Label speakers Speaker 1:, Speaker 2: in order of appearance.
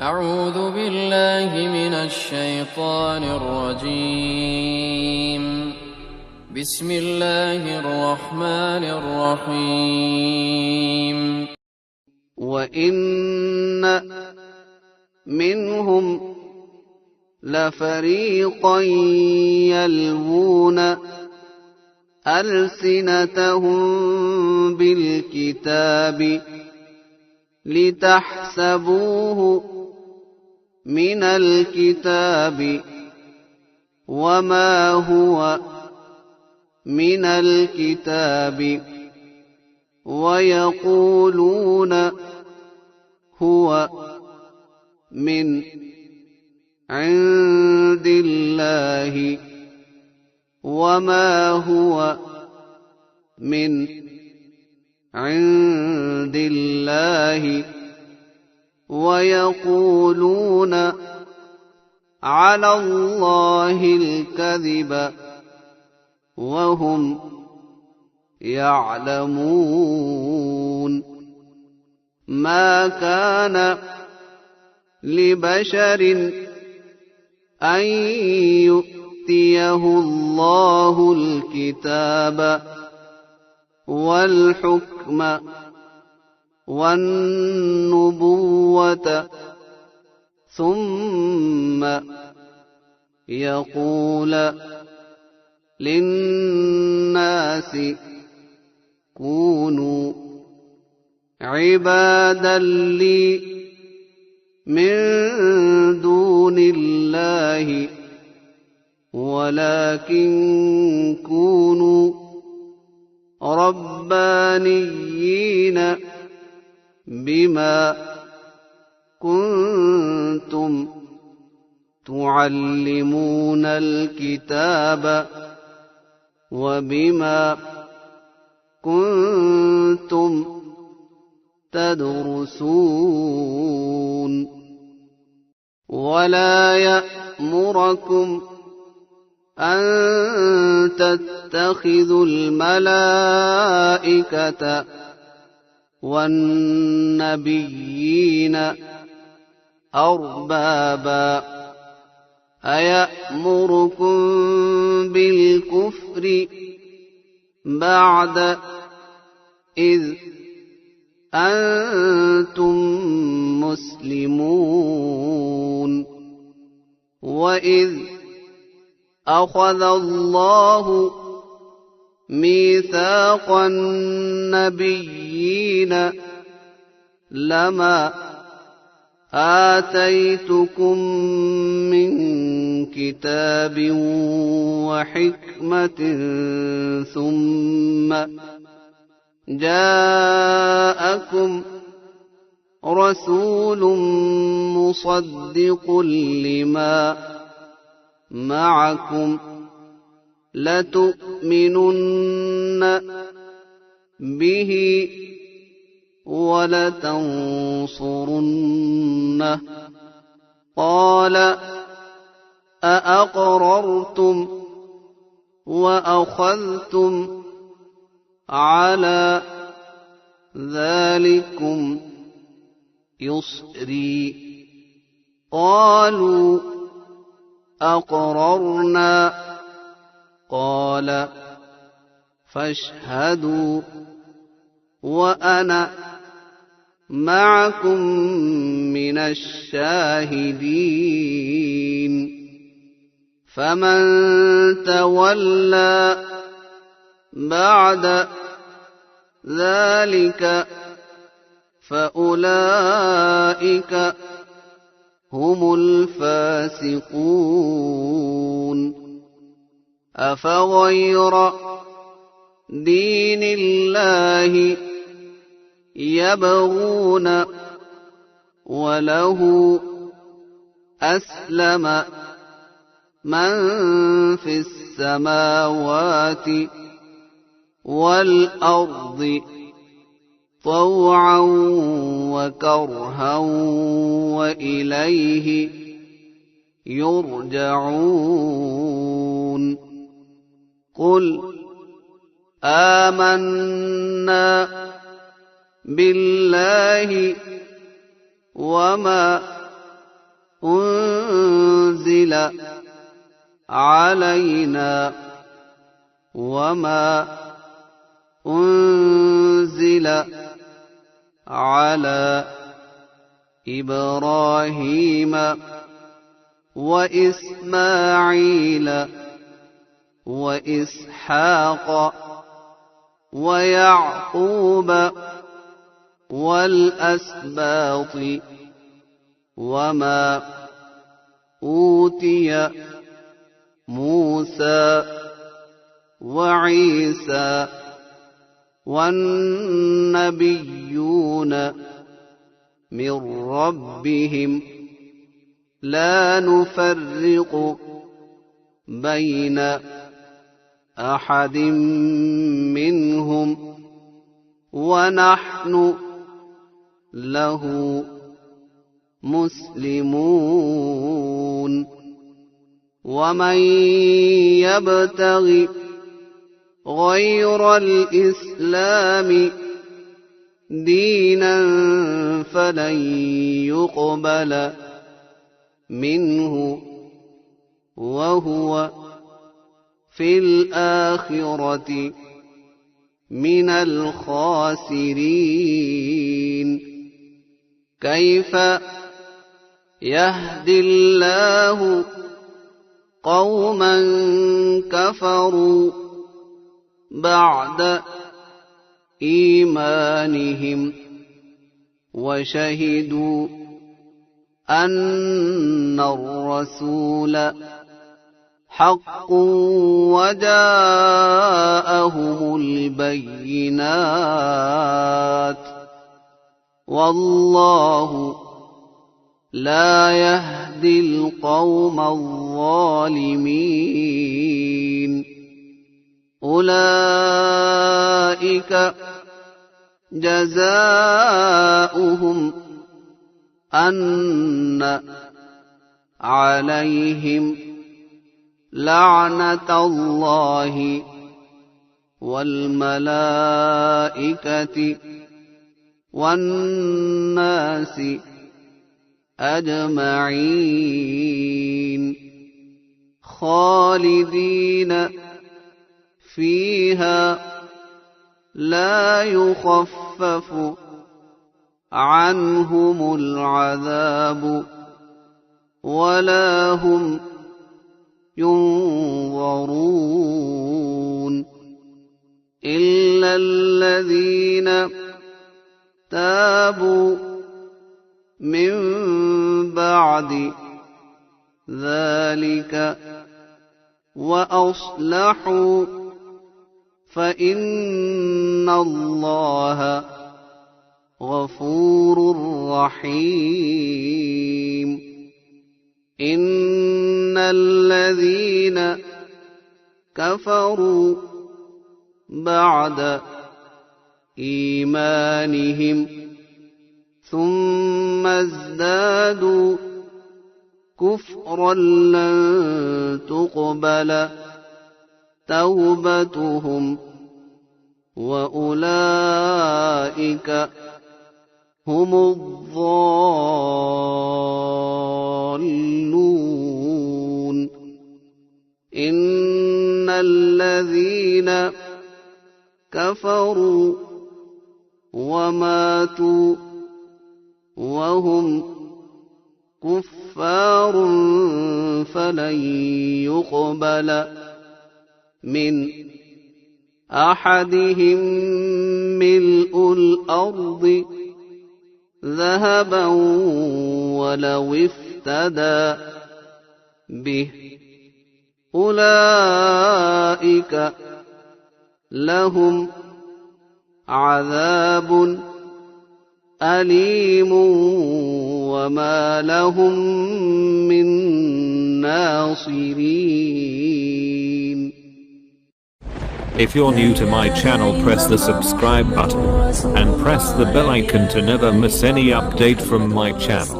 Speaker 1: أعوذ بالله من الشيطان الرجيم. بسم الله الرحمن الرحيم.
Speaker 2: وإن منهم لفريقا يلوون ألسنتهم بالكتاب لتحسبوه من الكتاب وما هو من الكتاب ويقولون هو من عند الله وما هو من عند الله ويقولون على الله الكذب وهم يعلمون. ما كان لبشر أن يؤتيه الله الكتاب والحكم والنبوة ثم يقول للناس كونوا عبادا لي من دون الله ولكن كونوا ربانيين بما كنتم تعلمون الكتاب وبما كنتم تدرسون. ولا يأمركم أن تتخذوا الملائكة والنبيين أربابا أيأمركم بالكفر بعد إذ أنتم مسلمون. وإذ أخذ الله ميثاق النبيين لما آتيتكم من كتاب وحكمة ثم جاءكم رسول مصدق لما معكم لتؤمنن به ولتنصرنه قال أأقررتم وأخذتم على ذلكم إصري قالوا أقررنا قال فاشهدوا وأنا معكم من الشاهدين. فمن تولى بعد ذلك فأولئك هم الفاسقون. أفغير دين الله يبغون وله أسلم من في السماوات والأرض طوعا وكرها وإليه يرجعون. قل آمنا بالله وما أنزل علينا وما أنزل على إبراهيم وإسماعيل وإسحاق ويعقوب والأسباط وما أوتي موسى وعيسى والنبيون من ربهم لا نفرق بين أحد منهم ونحن له مسلمون ومن يبتغ غير الإسلام دينا فلن يقبل منه وهو في الآخرة من الخاسرين كيف يهدي الله قوما كفروا بعد إيمانهم وشهدوا أن الرسول حق وجاءهم البينات والله لا يهدي القوم الظالمين أولئك جزاؤهم أن عليهم لعنة الله والملائكة والناس أجمعين خالدين فيها لا يخفف عنهم العذاب ولا هم ينظرون إلا الذين تابوا من بعد ذلك وأصلحوا فإن الله غفور رحيم إن الذين كفروا بعد إيمانهم ثم ازدادوا كفرا لن تقبل توبتهم وأولئك هم الضالون إن الذين كفروا وماتوا وهم كفار فلن يقبل من أحدهم ملء الأرض ذهبا ولو افتدى به أولئك لهم عذاب أليم وما لهم من ناصرين.
Speaker 3: If you're new to my channel, press the subscribe button and press the bell icon to never miss any update from my channel.